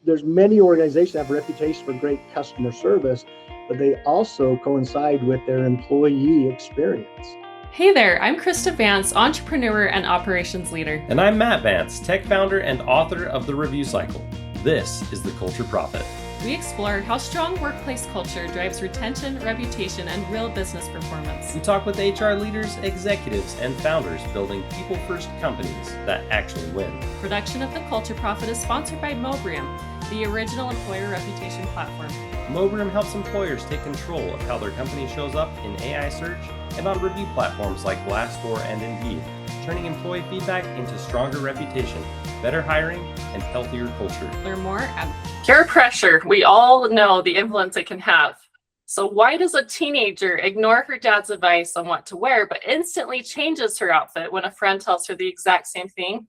there's many organizations that have a reputation for great customer service, but they also coincide with their employee experience. Hey there, I'm Krista Vance, entrepreneur and operations leader. And I'm Matt Vance, tech founder and author of The Review Cycle. This is The Culture Profit. We explore how strong workplace culture drives retention, reputation, and real business performance. We talk with HR leaders, executives, and founders building people-first companies that actually win. Production of The Culture Profit is sponsored by Mobrium, the original employer reputation platform. Mobrium helps employers take control of how their company shows up in AI search and on review platforms like Glassdoor and Indeed, turning employee feedback into stronger reputation, better hiring, and healthier culture. Learn more at peer pressure. We all know the influence it can have. So why does a teenager ignore her dad's advice on what to wear, but instantly changes her outfit when a friend tells her the exact same thing?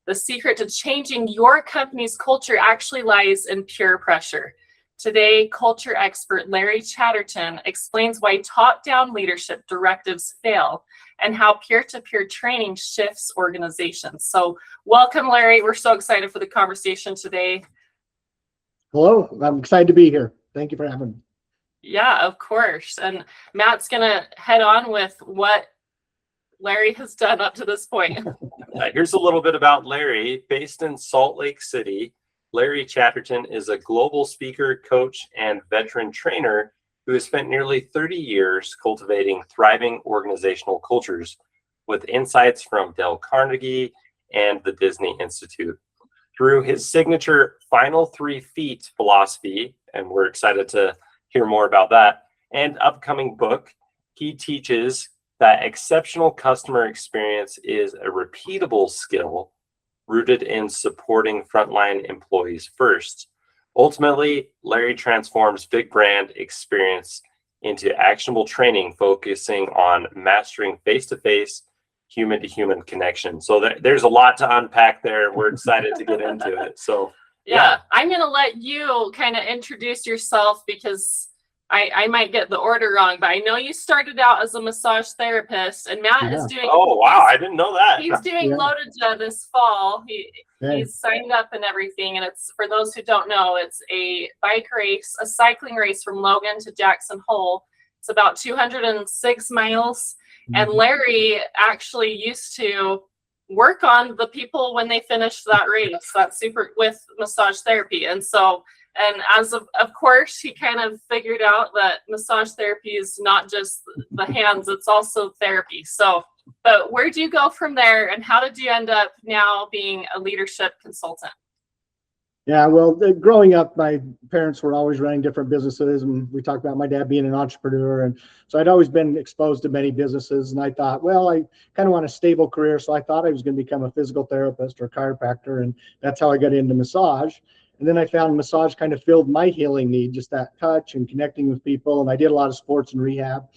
The secret to changing your company's culture actually lies in peer pressure. Today, culture expert Larry Chatterton explains why top-down leadership directives fail and how peer-to-peer training shifts organizations. So welcome, Larry. We're so excited for the conversation today. Hello, I'm excited to be here. Thank you for having me. Yeah, of course. And Matt's going to head on with what Larry has done up to this point. Here's a little bit about Larry. Based in Salt Lake City, Larry Chatterton is a global speaker, coach, and veteran trainer who has spent nearly 30 years cultivating thriving organizational cultures with insights from Dale Carnegie and the Disney Institute. Through his signature Final 3 Feet philosophy, and we're excited to hear more about that, and upcoming book, he teaches that exceptional customer experience is a repeatable skill rooted in supporting frontline employees first. Ultimately, Larry transforms big brand experience into actionable training, focusing on mastering face-to-face, human-to-human connection. So there's a lot to unpack there. We're excited to get into it. So yeah, I'm going to let you kind of introduce yourself because I might get the order wrong, but I know you started out as a massage therapist, and Matt is doing. Oh wow, I didn't know that. He's doing Lodija this fall. He's signed up and everything, and it's, for those who don't know, it's a bike race, a cycling race from Logan to Jackson Hole. It's about 206 miles, and Larry actually used to work on the people when they finished that race. That's super with massage therapy, and so. And as of course, he kind of figured out that massage therapy is not just the hands, it's also therapy. So, but where do you go from there, and how did you end up now being a leadership consultant? Yeah, well, growing up, my parents were always running different businesses, and we talked about my dad being an entrepreneur. And so I'd always been exposed to many businesses, and I thought, well, I kind of want a stable career. So I thought I was going to become a physical therapist or chiropractor, and that's how I got into massage. And then I found massage kind of filled my healing need, just that touch and connecting with people. And I did a lot of sports and rehab.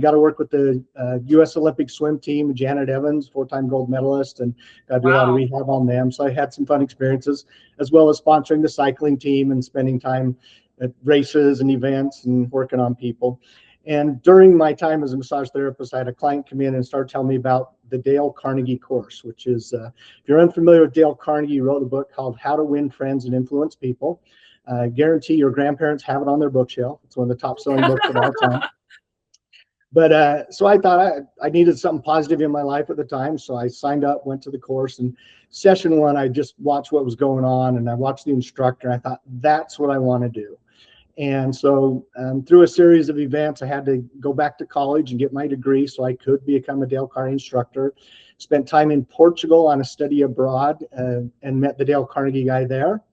Got to work with the U.S. Olympic swim team, Janet Evans, 4-time gold medalist, and got to do a lot of rehab on them. So I had some fun experiences, as well as sponsoring the cycling team and spending time at races and events and working on people. And during my time as a massage therapist, I had a client come in and start telling me about the Dale Carnegie course, which is, if you're unfamiliar with Dale Carnegie, he wrote a book called How to Win Friends and Influence People. Guarantee your grandparents have it on their bookshelf. It's one of the top selling books of all time. But so I thought I needed something positive in my life at the time. So I signed up, went to the course, and session 1, I just watched what was going on, and I watched the instructor. And I thought, that's what I want to do. And so through a series of events, I had to go back to college and get my degree so I could become a Dale Carnegie instructor. Spent time in Portugal on a study abroad and met the Dale Carnegie guy there.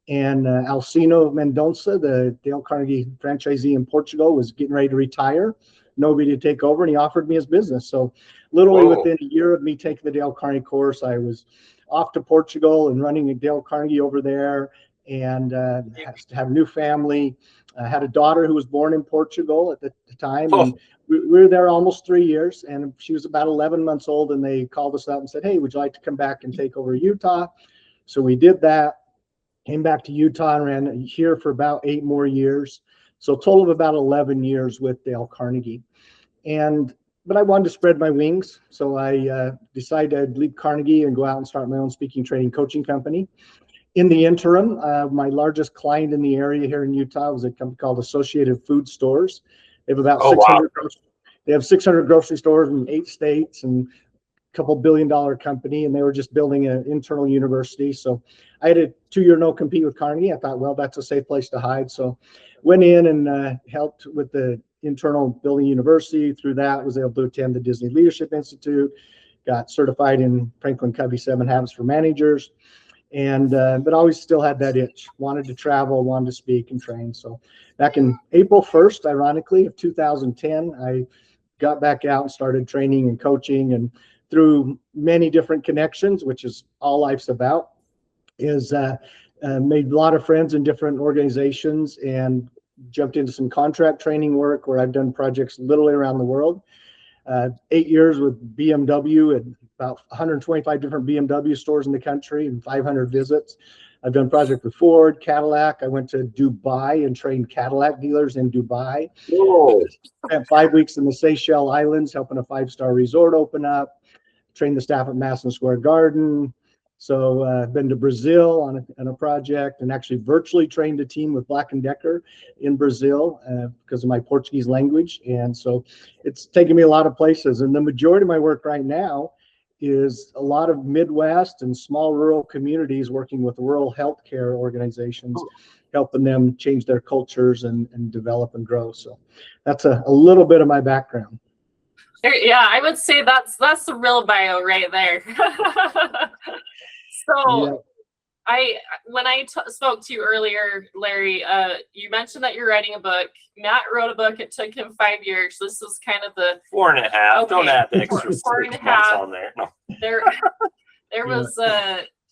And Alcino Mendonça, the Dale Carnegie franchisee in Portugal, was getting ready to retire. Nobody to take over, and he offered me his business. So literally within a year of me taking the Dale Carnegie course, I was off to Portugal and running a Dale Carnegie over there, and have a new family. I had a daughter who was born in Portugal at the time. And we were there almost 3 years, and she was about 11 months old, and they called us up and said, hey, would you like to come back and take over Utah? So we did that, came back to Utah and ran here for about 8 more years. So a total of about 11 years with Dale Carnegie. But I wanted to spread my wings. So I decided I'd leave Carnegie and go out and start my own speaking, training, coaching company. In the interim, my largest client in the area here in Utah was a company called Associated Food Stores. They have about 600. Wow. They have 600 grocery stores in 8 states and a couple $billion company, and they were just building an internal university. So I had a 2-year no compete with Carnegie. I thought, well, that's a safe place to hide. So went in and helped with the internal building university. Through that, was able to attend the Disney Leadership Institute, got certified in Franklin Covey 7 Habits for Managers. And but always still had that itch, wanted to travel, wanted to speak and train. So back in April 1st, ironically, of 2010, I got back out and started training and coaching, and through many different connections, which is all life's about, is made a lot of friends in different organizations and jumped into some contract training work where I've done projects literally around the world. 8 years with BMW and about 125 different BMW stores in the country and 500 visits. I've done projects with Ford, Cadillac. I went to Dubai and trained Cadillac dealers in Dubai. Whoa. Spent 5 weeks in the Seychelles Islands helping a 5-star resort open up. Trained the staff at Madison Square Garden. So I've been to Brazil on a project, and actually virtually trained a team with Black & Decker in Brazil because of my Portuguese language. And so it's taken me a lot of places. And the majority of my work right now is a lot of Midwest and small rural communities working with rural healthcare organizations, helping them change their cultures and develop and grow. So that's a little bit of my background. Yeah, I would say that's the real bio right there. So yeah. When I spoke to you earlier, Larry, you mentioned that you're writing a book. Matt wrote a book. It took him 5 years. This is kind of the 4.5. Okay. Don't add the extra 4.5 on there. No. There was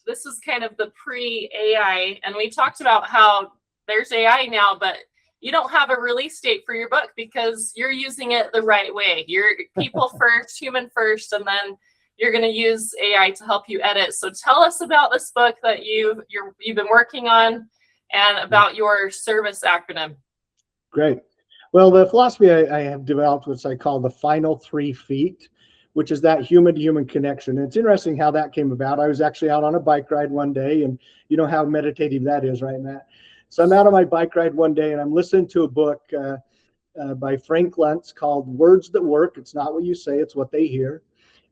this is kind of the pre-AI, and we talked about how there's AI now, but you don't have a release date for your book because you're using it the right way. You're people first, human first, and then you're going to use AI to help you edit. So tell us about this book that you've been working on and about your service acronym. Great. Well, the philosophy I have developed, which I call the final 3 feet, which is that human-to-human connection. And it's interesting how that came about. I was actually out on a bike ride one day, and you know how meditative that is, right, Matt? So I'm out on my bike ride one day, and I'm listening to a book by Frank Luntz called Words That Work. It's not what you say, it's what they hear.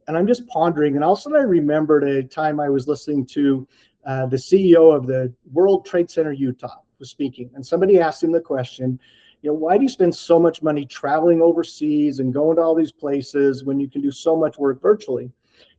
And I'm just pondering. And also I remembered a time I was listening to the CEO of the World Trade Center Utah was speaking. And somebody asked him the question, why do you spend so much money traveling overseas and going to all these places when you can do so much work virtually? And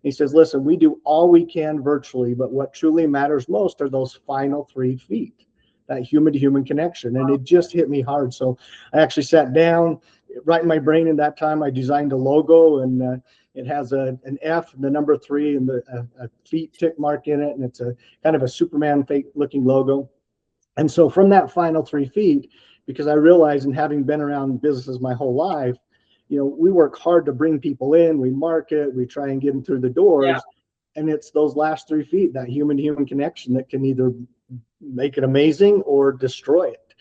he says, listen, we do all we can virtually, but what truly matters most are those final 3 feet. That human-to-human connection. And it just hit me hard. So I actually sat down, right in my brain in that time, I designed a logo, and it has an F, the number 3, and a feet tick mark in it. And it's a kind of a Superman looking logo. And so from that final 3 feet, because I realized, and having been around businesses my whole life, we work hard to bring people in, we market, we try and get them through the doors. Yeah. And it's those last 3 feet, that human-to-human connection, that can either make it amazing or destroy it.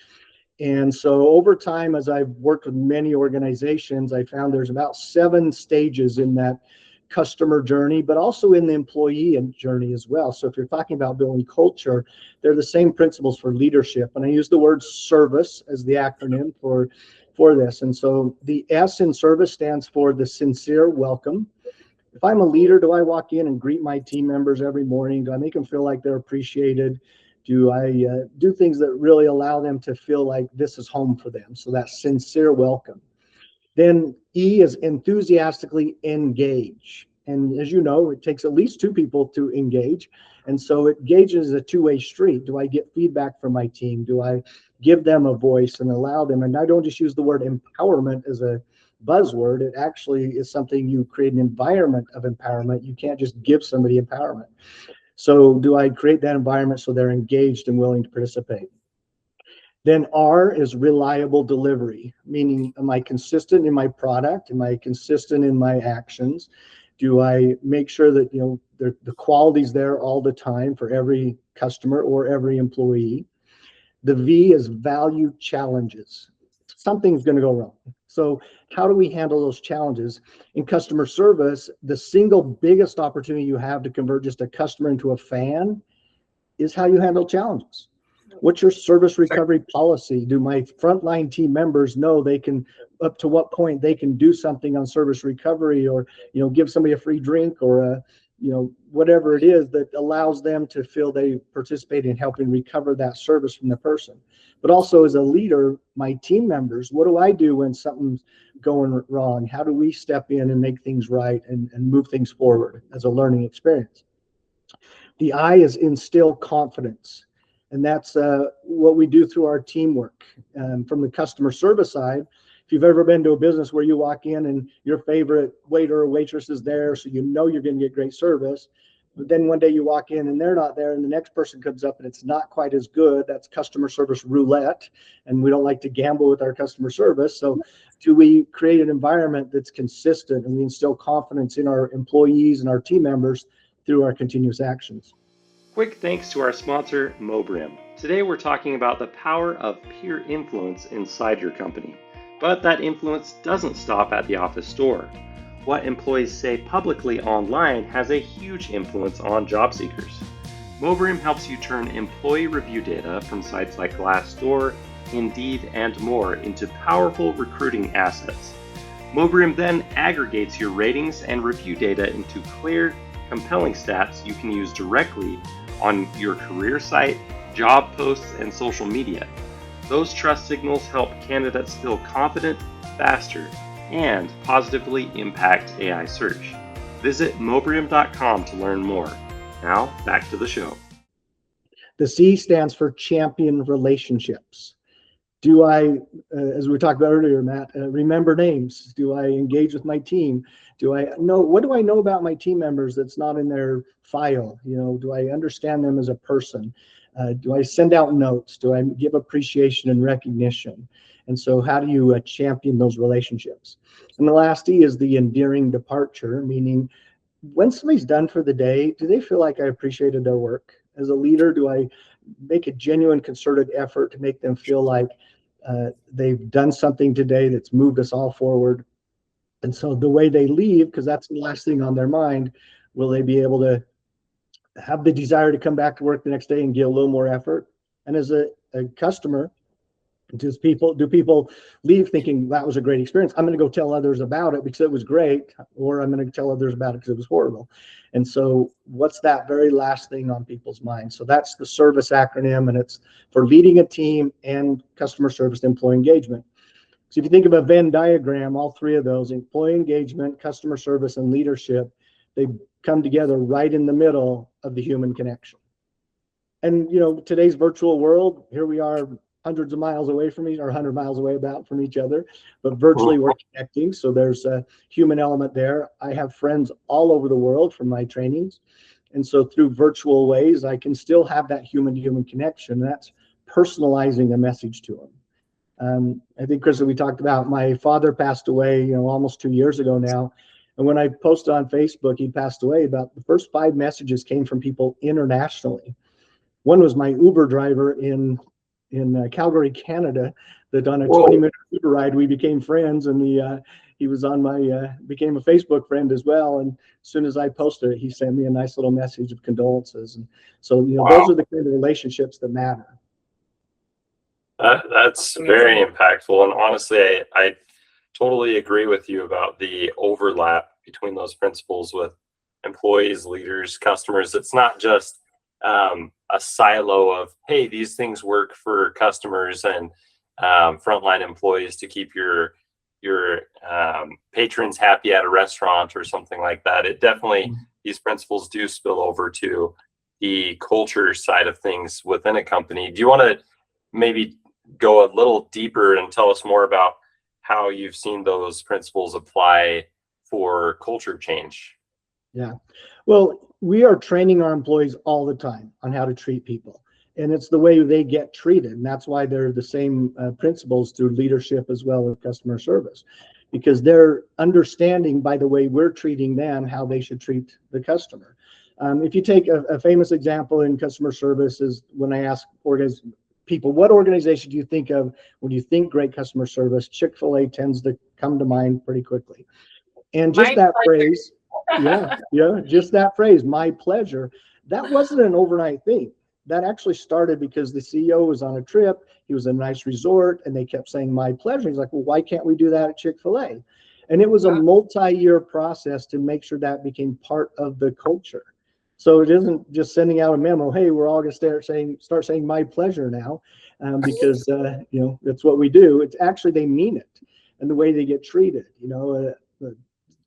And so over time, as I've worked with many organizations, I found there's about 7 stages in that customer journey, but also in the employee journey as well. So if you're talking about building culture, they're the same principles for leadership. And I use the word service as the acronym for this. And so the S in service stands for the sincere welcome. If I'm a leader, do I walk in and greet my team members every morning? Do I make them feel like they're appreciated? Do I do things that really allow them to feel like this is home for them? So that sincere welcome. Then E is enthusiastically engage. And as you know, it takes at least 2 people to engage. And so it engages a 2-way street. Do I get feedback from my team? Do I give them a voice and allow them? And I don't just use the word empowerment as a buzzword. It actually is something you create an environment of empowerment. You can't just give somebody empowerment. So do I create that environment so they're engaged and willing to participate? Then R is reliable delivery, meaning am I consistent in my product? Am I consistent in my actions? Do I make sure that the quality's there all the time for every customer or every employee? The V is value challenges. Something's going to go wrong. So how do we handle those challenges? In customer service, the single biggest opportunity you have to convert just a customer into a fan is how you handle challenges. What's your service recovery policy? Do my frontline team members know they can, up to what point they can do something on service recovery, or, give somebody a free drink, or whatever it is that allows them to feel they participate in helping recover that service from the person. But also, as a leader, my team members, what do I do when something's going wrong? How do we step in and make things right and move things forward as a learning experience? The I is instill confidence. And that's what we do through our teamwork. From the customer service side, if you've ever been to a business where you walk in and your favorite waiter or waitress is there, so you're going to get great service, but then one day you walk in and they're not there, and the next person comes up and it's not quite as good. That's customer service roulette, and we don't like to gamble with our customer service. So do we create an environment that's consistent, and we instill confidence in our employees and our team members through our continuous actions? Quick thanks to our sponsor, Mobrim. Today we're talking about the power of peer influence inside your company. But that influence doesn't stop at the office door. What employees say publicly online has a huge influence on job seekers. Mobrim helps you turn employee review data from sites like Glassdoor, Indeed, and more into powerful recruiting assets. Mobrim then aggregates your ratings and review data into clear, compelling stats you can use directly on your career site, job posts, and social media. Those trust signals help candidates feel confident, faster, and positively impact AI search. Visit Mobrim.com to learn more. Now, back to the show. The C stands for champion relationships. Do I, as we talked about earlier, Matt, remember names? Do I engage with my team? What do I know about my team members that's not in their file? Do I understand them as a person? Do I send out notes? Do I give appreciation and recognition? And so how do you champion those relationships? And the last E is the endearing departure, meaning when somebody's done for the day, do they feel like I appreciated their work? As a leader, do I make a genuine concerted effort to make them feel like they've done something today that's moved us all forward? And so the way they leave, because that's the last thing on their mind, will they be able to have the desire to come back to work the next day and give a little more effort? And as a customer, do people leave thinking that was a great experience? I'm going to go tell others about it because it was great, or I'm going to tell others about it because it was horrible. And so what's that very last thing on people's minds? So that's the service acronym, and it's for leading a team and customer service employee engagement. So if you think of a Venn diagram, all three of those, employee engagement, customer service, and leadership, they come together right in the middle of the human connection. And, today's virtual world, here we are hundreds of miles away from each, or 100 miles away about from each other, but virtually we're connecting. So there's a human element there. I have friends all over the world from my trainings. And so through virtual ways, I can still have that human-to-human connection. That's personalizing a message to them. I think, Chris, we talked about my father passed away, almost 2 years ago now. And when I posted on Facebook, he passed away, about the first 5 messages came from people internationally. One was my Uber driver in Calgary, Canada, that on a 20-minute Uber ride, we became friends, and he was on became a Facebook friend as well. And as soon as I posted it, he sent me a nice little message of condolences. And so, those are the kind of relationships that matter. That's very impactful. And honestly, I totally agree with you about the overlap between those principles with employees, leaders, customers. It's not just a silo of, hey, these things work for customers and frontline employees to keep your patrons happy at a restaurant or something like that. It definitely, these principles do spill over to the culture side of things within a company. Do you want to maybe go a little deeper and tell us more about how you've seen those principles apply for culture change? Yeah. Well, we are training our employees all the time on how to treat people. And it's the way they get treated. And that's why they're the same principles through leadership as well as customer service, because they're understanding by the way we're treating them how they should treat the customer. If you take a famous example in customer service is when I ask people, what organization do you think of when you think great customer service? Chick-fil-A tends to come to mind pretty quickly. And just that phrase, just that phrase, my pleasure, that wasn't an overnight thing. that actually started because the CEO was on a trip. He was in a nice resort, and they kept saying, "My pleasure." He's like, "Well, why can't we do that at Chick-fil-A?" And it was a multi-year process to make sure that became part of the culture. So it isn't just sending out a memo, "Hey, we're all going to start saying my pleasure now," because that's what we do. It's actually, they mean it, and the way they get treated.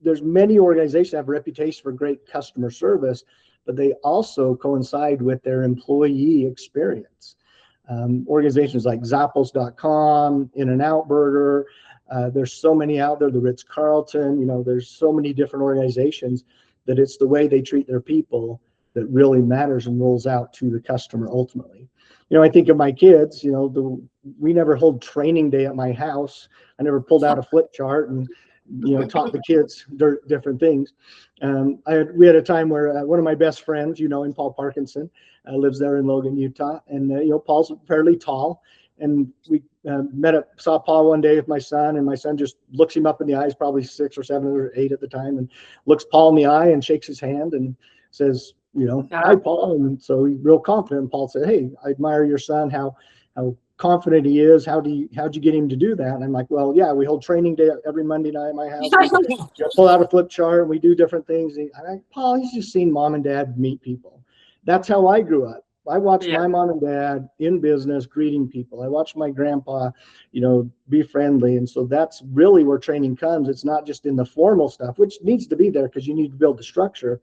There's many organizations that have a reputation for great customer service, but they also coincide with their employee experience. Organizations like Zappos.com, In-N-Out Burger, there's so many out there, the Ritz-Carlton, there's so many different organizations that it's the way they treat their people that really matters and rolls out to the customer ultimately. I think of my kids, we never hold training day at my house. I never pulled out a flip chart and taught the kids different things. We had a time where one of my best friends, in Paul Parkinson, lives there in Logan, Utah, and Paul's fairly tall, and we saw Paul one day with my son, and my son just looks him up in the eyes, probably 6 or 7 or 8 at the time, and looks Paul in the eye and shakes his hand and says, "Hi, Paul." And so he's real confident. And Paul said, "Hey, I admire your son, how confident he is. How'd you get him to do that?" And I'm like, "Well, yeah, we hold training day every Monday night at my house. We pull out a flip chart and we do different things." And I'm like, "Paul, he's just seen mom and dad meet people." That's how I grew up. I watched my mom and dad in business greeting people. I watched my grandpa, be friendly. And so that's really where training comes. It's not just in the formal stuff, which needs to be there because you need to build the structure,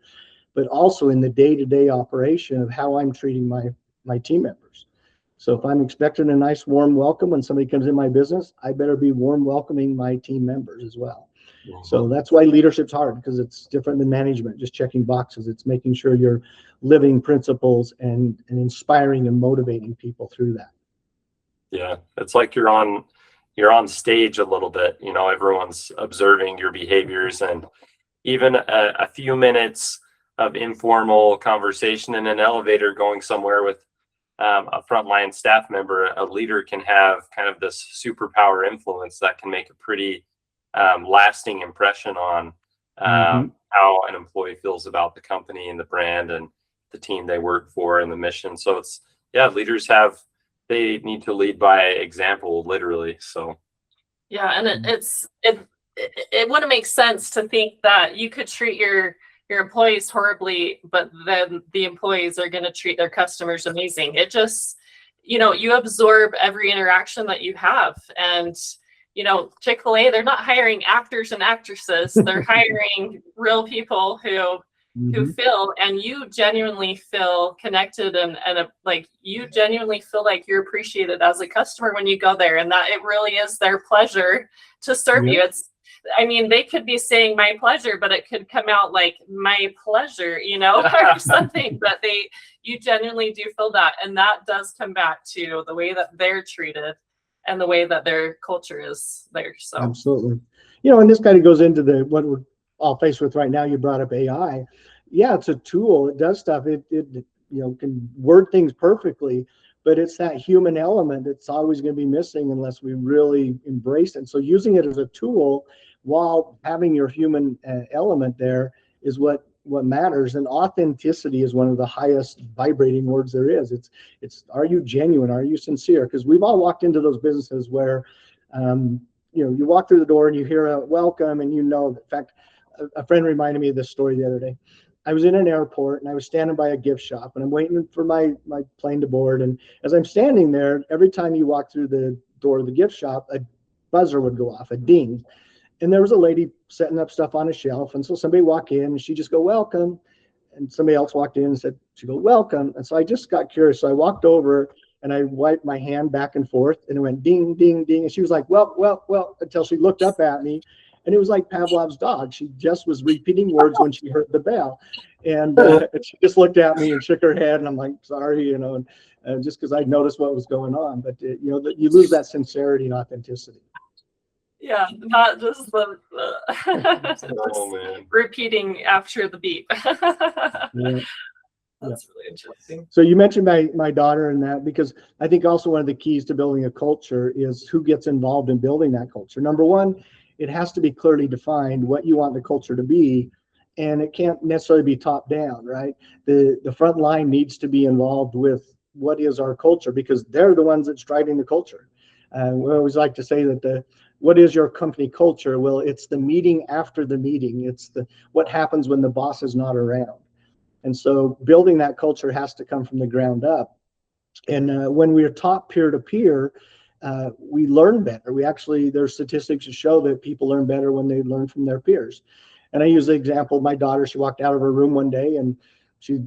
but also in the day-to-day operation of how I'm treating my team members. So if I'm expecting a nice warm welcome when somebody comes in my business, I better be warm welcoming my team members as well. So that's why leadership's hard, because it's different than management, just checking boxes. It's making sure you're living principles and inspiring and motivating people through that. Yeah, it's like you're on stage a little bit. Everyone's observing your behaviors, and even a few minutes of informal conversation in an elevator going somewhere with a frontline staff member, a leader can have kind of this superpower influence that can make a pretty lasting impression on how an employee feels about the company and the brand and the team they work for and the mission. So leaders they need to lead by example, literally. So and it wouldn't make sense to think that you could treat your employees horribly, but then the employees are going to treat their customers amazing. It just, you absorb every interaction that you have. And Chick-fil-A, they're not hiring actors and actresses. They're hiring real people who feel, and you genuinely feel connected and you genuinely feel like you're appreciated as a customer when you go there, and that it really is their pleasure to serve you. They could be saying "my pleasure," but it could come out like "my pleasure," or something. But you genuinely do feel that, and that does come back to the way that they're treated and the way that their culture is there. So absolutely, and this kind of goes into what we're all faced with right now. You brought up AI. Yeah, it's a tool. It does stuff. It can word things perfectly, but it's that human element that's always going to be missing unless we really embrace it. So using it as a tool while having your human element there is what matters. And authenticity is one of the highest vibrating words there is. It's are you genuine? Are you sincere? Because we've all walked into those businesses where you walk through the door and you hear a welcome, and in fact, a friend reminded me of this story the other day. I was in an airport and I was standing by a gift shop, and I'm waiting for my plane to board. And as I'm standing there, every time you walk through the door of the gift shop, a buzzer would go off, a ding. And there was a lady setting up stuff on a shelf. And so somebody walked in and she just go, "Welcome." And somebody else walked in and said, she go, "Welcome." And so I just got curious. So I walked over and I wiped my hand back and forth, and it went ding, ding, ding. And she was like, "Well," until she looked up at me. And it was like Pavlov's dog. She just was repeating words when she heard the bell. And she just looked at me and shook her head. And I'm like, "Sorry," and just because I noticed what was going on. But, you lose that sincerity and authenticity. Yeah, not just the repeating after the beep. That's really interesting. So you mentioned my daughter and that, because I think also one of the keys to building a culture is who gets involved in building that culture. Number one, it has to be clearly defined what you want the culture to be, and it can't necessarily be top down, right? The front line needs to be involved with what is our culture, because they're the ones that's driving the culture. We always like to say that what is your company culture? Well, it's the meeting after the meeting. It's what happens when the boss is not around. And so building that culture has to come from the ground up. And when we're taught peer-to-peer, we learn better. There's statistics to show that people learn better when they learn from their peers. And I use the example of my daughter. She walked out of her room one day, and she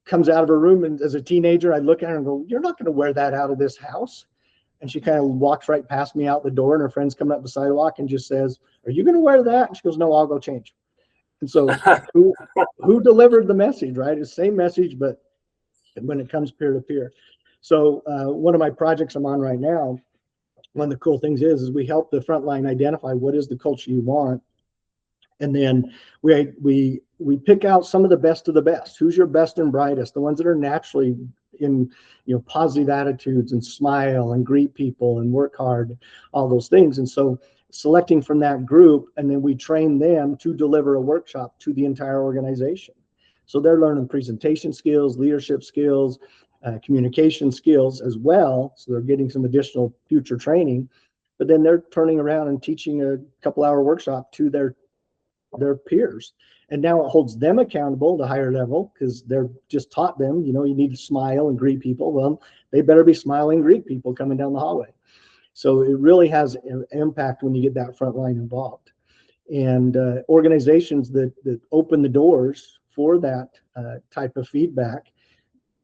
comes out of her room, and as a teenager, I look at her and go, "You're not going to wear that out of this house." And she kind of walks right past me out the door, and her friend's coming up the sidewalk and just says, "Are you going to wear that?" And she goes, "No, I'll go change." And so who delivered the message, right? It's the same message, but when it comes peer-to-peer. So one of my projects I'm on right now, one of the cool things is we help the frontline identify what is the culture you want. And then we pick out some of the best. Who's your best and brightest? The ones that are naturally in positive attitudes and smile and greet people and work hard, all those things. And so selecting from that group, and then we train them to deliver a workshop to the entire organization. So they're learning presentation skills, leadership skills, communication skills as well. So they're getting some additional future training, but then they're turning around and teaching a couple-hour workshop to their peers. And now it holds them accountable to higher level, because they're just taught them, you need to smile and greet people. Well, they better be smiling, greet people coming down the hallway. So it really has an impact when you get that front line involved. And organizations that open the doors for that type of feedback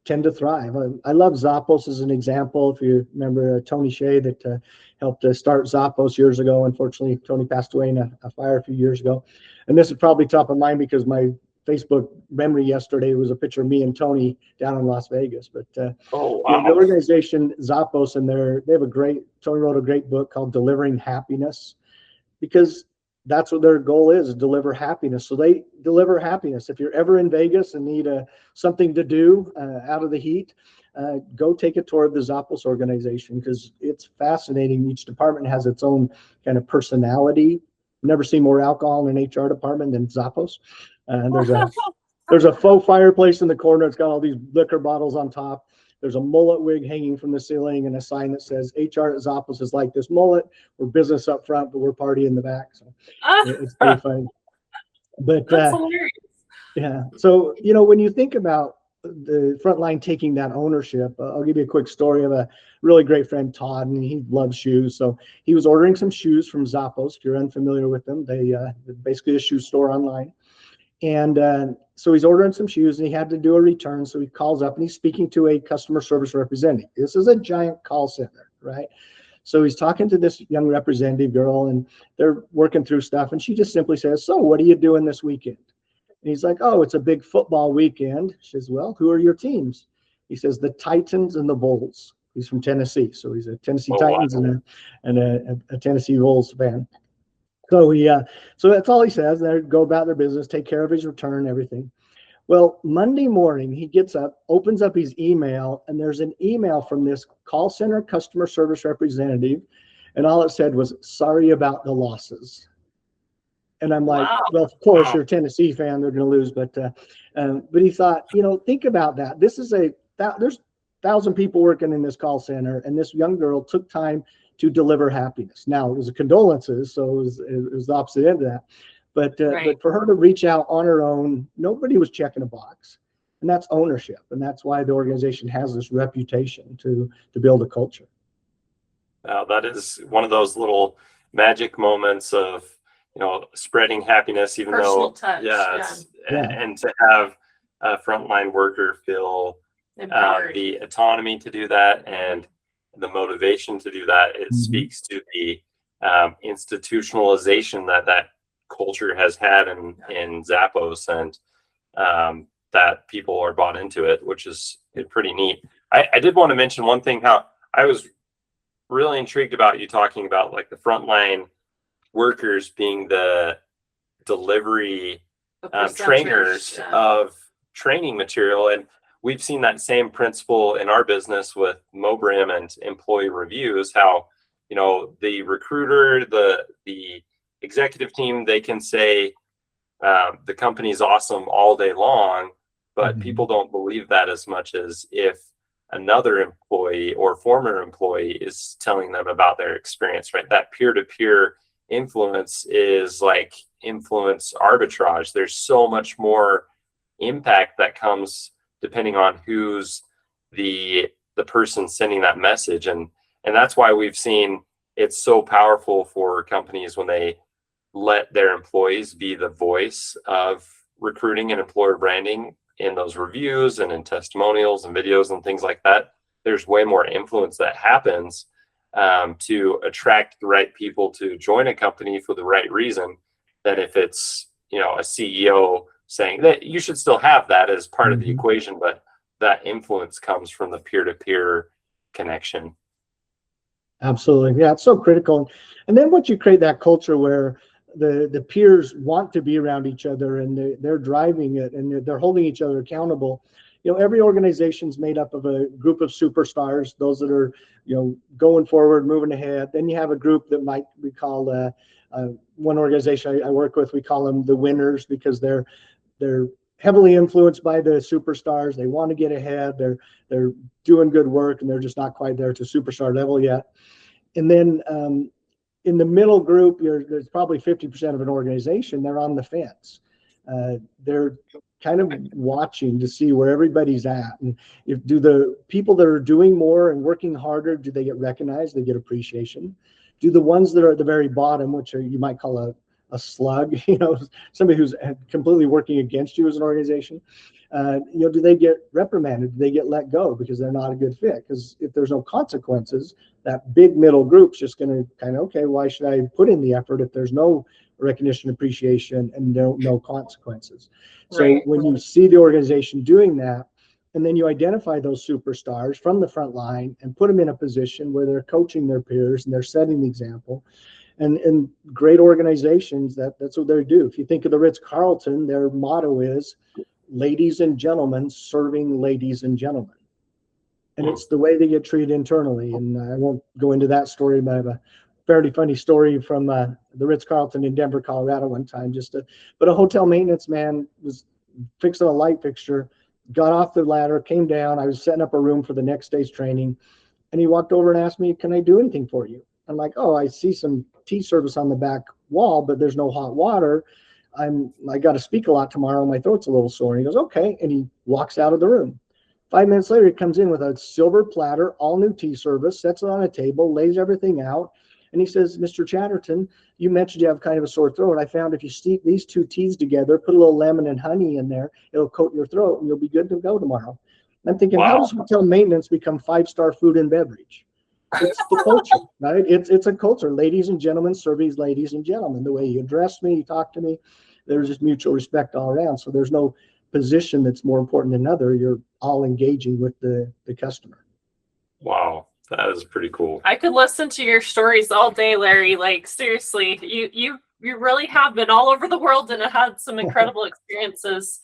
tend to thrive. I love Zappos as an example. If you remember Tony Shea that helped start Zappos years ago. Unfortunately, Tony passed away in a fire a few years ago. And this is probably top of mind because my Facebook memory yesterday was a picture of me and Tony down in Las Vegas. But the organization Zappos, and Tony wrote a great book called Delivering Happiness, because that's what their goal is, deliver happiness. So they deliver happiness. If you're ever in Vegas and need something to do out of the heat, go take a tour of the Zappos organization, because it's fascinating. Each department has its own kind of personality. I've never seen more alcohol in an HR department than Zappos. There's a faux fireplace in the corner. It's got all these liquor bottles on top. There's a mullet wig hanging from the ceiling and a sign that says HR at Zappos is like this mullet. We're business up front, but we're party in the back. So it's pretty funny. But that's hilarious. Yeah. So, when you think about the frontline taking that ownership, I'll give you a quick story of a really great friend, Todd, and he loves shoes. So he was ordering some shoes from Zappos. If you're unfamiliar with them, they basically a shoe store online. And so he's ordering some shoes, and he had to do a return. So he calls up and he's speaking to a customer service representative. This is a giant call center, right? So he's talking to this young representative girl, and they're working through stuff. And she just simply says, "So what are you doing this weekend?" And he's like, "Oh, it's a big football weekend." She says, "Well, who are your teams?" He says, "The Titans and the Bulls." He's from Tennessee. So he's a Tennessee Titans and a Tennessee Bulls fan. So so that's all he says. They go about their business, take care of his return, everything. Well, Monday morning, he gets up, opens up his email, and there's an email from this call center customer service representative. And all it said was, "Sorry about the losses." And I'm like, wow. Well, of course, you're a Tennessee fan, they're going to lose. But he thought, think about that. There's 1,000 people working in this call center, and this young girl took time to deliver happiness. Now, it was a condolences, so it was the opposite end of that. But for her to reach out on her own, nobody was checking a box. And that's ownership. And that's why the organization has this reputation to build a culture. That is one of those little magic moments of, spreading happiness, even personal though, touch. And to have a frontline worker feel the autonomy to do that and the motivation to do that. It speaks to the institutionalization that culture has had in Zappos, and that people are bought into it, which is pretty neat. I did want to mention one thing, how I was really intrigued about you talking about like the frontline workers being the delivery trainers of training material. And we've seen that same principle in our business with Mobrim and employee reviews, how, the recruiter, the executive team, they can say the company's awesome all day long, but people don't believe that as much as if another employee or former employee is telling them about their experience, right? That peer-to-peer influence is like influence arbitrage. There's so much more impact that comes depending on who's the person sending that message. And that's why we've seen it's so powerful for companies when they let their employees be the voice of recruiting and employer branding in those reviews and in testimonials and videos and things like that. There's way more influence that happens to attract the right people to join a company for the right reason than if it's, a CEO saying that. You should still have that as part of the equation, but that influence comes from the peer-to-peer connection. Absolutely. Yeah, it's so critical. And then once you create that culture where the peers want to be around each other and they're driving it and they're holding each other accountable. Every organization's made up of a group of superstars, those that are, going forward, moving ahead. Then you have a group that might be called one organization I work with, we call them the winners, because they're heavily influenced by the superstars. They want to get ahead. They're doing good work and they're just not quite there to superstar level yet. And then in the middle group, there's probably 50% of an organization, they're on the fence. They're kind of watching to see where everybody's at. And do the people that are doing more and working harder, do they get recognized? They get appreciation? Do the ones that are at the very bottom, which you might call a slug, somebody who's completely working against you as an organization, do they get reprimanded? Do they get let go because they're not a good fit? Because if there's no consequences, that big middle group's just going to kind of, okay, why should I put in the effort if there's no recognition, appreciation, and no consequences? So when you see the organization doing that, and then you identify those superstars from the front line and put them in a position where they're coaching their peers and they're setting the example. And great organizations, that's what they do. If you think of the Ritz-Carlton, their motto is, ladies and gentlemen serving ladies and gentlemen. And it's the way they get treated internally. And I won't go into that story, but I have a fairly funny story from the Ritz-Carlton in Denver, Colorado one time. But a hotel maintenance man was fixing a light fixture, got off the ladder, came down. I was setting up a room for the next day's training. And he walked over and asked me, can I do anything for you? I'm like, oh, I see some tea service on the back wall, but there's no hot water. I got to speak a lot tomorrow. My throat's a little sore. And he goes, okay. And he walks out of the room. 5 minutes later, he comes in with a silver platter, all new tea service, sets it on a table, lays everything out. And he says, Mr. Chatterton, you mentioned you have kind of a sore throat. I found if you steep these two teas together, put a little lemon and honey in there, it'll coat your throat and you'll be good to go tomorrow. And I'm thinking, wow, how does hotel maintenance become 5-star food and beverage? It's the culture, right? It's a culture. Ladies and gentlemen serving ladies and gentlemen. The way you address me, you talk to me, there's just mutual respect all around. So there's no position that's more important than another. You're all engaging with the customer. Wow, that is pretty cool. I could listen to your stories all day, Larry. Like, seriously, you really have been all over the world and had some incredible experiences.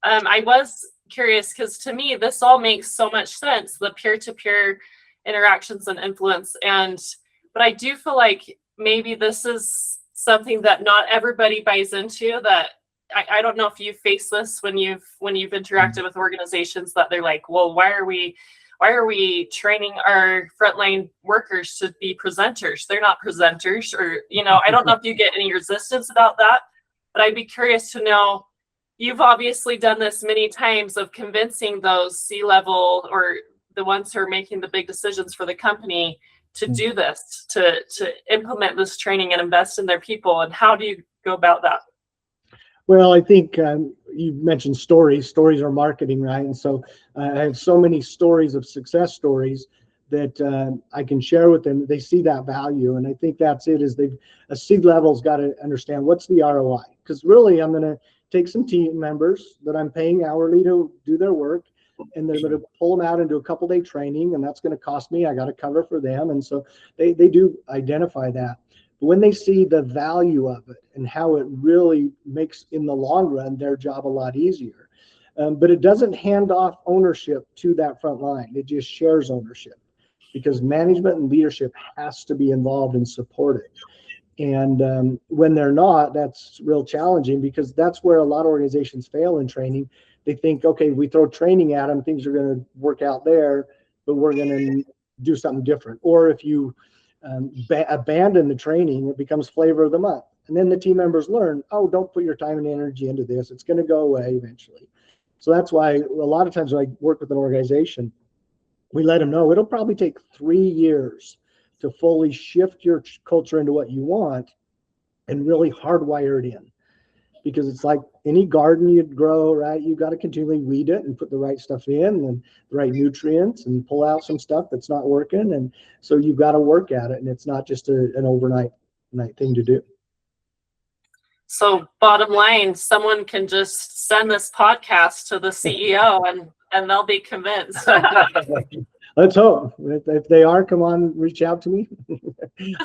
I was curious because to me, this all makes so much sense, the peer-to-peer interactions and influence. But I do feel like maybe this is something that not everybody buys into. That I don't know if you face this when you've interacted with organizations that they're like, well, why are we training our frontline workers to be presenters? They're not presenters. Or, I don't know if you get any resistance about that, but I'd be curious to know, you've obviously done this many times of convincing those C-level or the ones who are making the big decisions for the company to do this, to implement this training and invest in their people. And how do you go about that? Well, I think you mentioned stories. Stories are marketing, right? And so I have so many stories of success stories that I can share with them. They see that value. And I think that's it, is a C-level's got to understand what's the ROI. Because really, I'm going to take some team members that I'm paying hourly to do their work, and they're going to pull them out into a couple-day training, and that's going to cost me. I got to cover for them. And so they do identify that. But when they see the value of it and how it really makes, in the long run, their job a lot easier. But it doesn't hand off ownership to that front line. It just shares ownership, because management and leadership has to be involved and supported. And when they're not, that's real challenging, because that's where a lot of organizations fail in training. They think, okay, we throw training at them, things are going to work out there. but we're going to do something different. Or if you abandon the training, it becomes flavor of the month. And then the team members learn, oh, don't put your time and energy into this. It's going to go away eventually. So that's why a lot of times when I work with an organization, we let them know it'll probably take 3 years to fully shift your culture into what you want and really hardwire it in. Because it's like any garden you'd grow, right? You got to continually weed it and put the right stuff in and the right nutrients and pull out some stuff that's not working. And so you've got to work at it, and it's not just an overnight thing to do. So bottom line, someone can just send this podcast to the CEO and they'll be convinced. Let's hope. If they are, come on, reach out to me.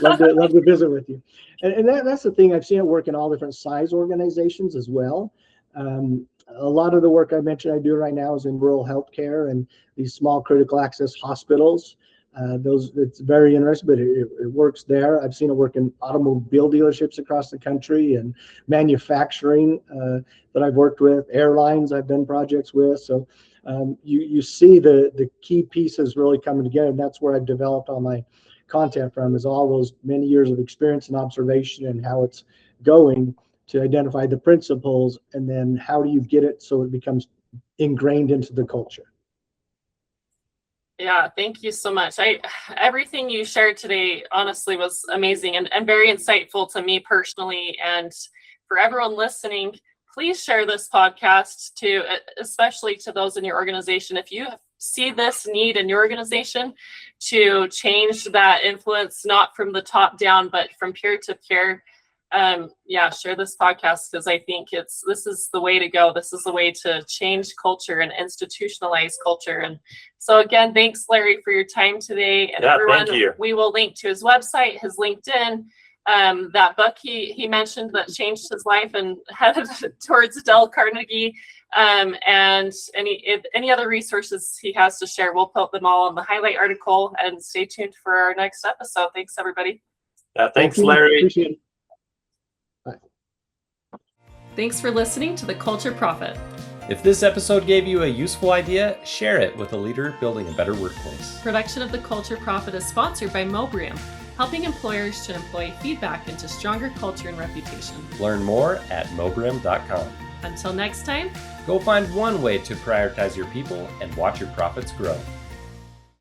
love to visit with you. And that's the thing. I've seen it work in all different size organizations as well. A lot of the work I mentioned I do right now is in rural healthcare and these small critical access hospitals. It's very interesting, but it works there. I've seen it work in automobile dealerships across the country and manufacturing that I've worked with, airlines I've done projects with. So you see the key pieces really coming together, and that's where I've developed all my content from, is all those many years of experience and observation and how it's going to identify the principles, and then how do you get it so it becomes ingrained into the culture. Yeah, thank you so much. Everything you shared today honestly was amazing and very insightful to me personally, and for everyone listening. Please share this podcast to, especially to those in your organization. If you see this need in your organization to change that influence, not from the top down, but from peer to peer, share this podcast, because I think this is the way to go. This is the way to change culture and institutionalize culture. And so again, thanks, Larry, for your time today. And everyone, thank you. We will link to his website, his LinkedIn, that book he mentioned that changed his life and headed towards Dale Carnegie, and any other resources he has to share. We'll put them all in the highlight article, and stay tuned for our next episode. Thanks, everybody. Thanks, Larry. Appreciate it. Bye. Thanks for listening to The Culture Prophet. If this episode gave you a useful idea, share it with a leader building a better workplace. Production of The Culture Prophet is sponsored by Mobrium, helping employers to employ feedback into stronger culture and reputation. Learn more at mobrim.com. Until next time, Go find one way to prioritize your people and watch your profits grow.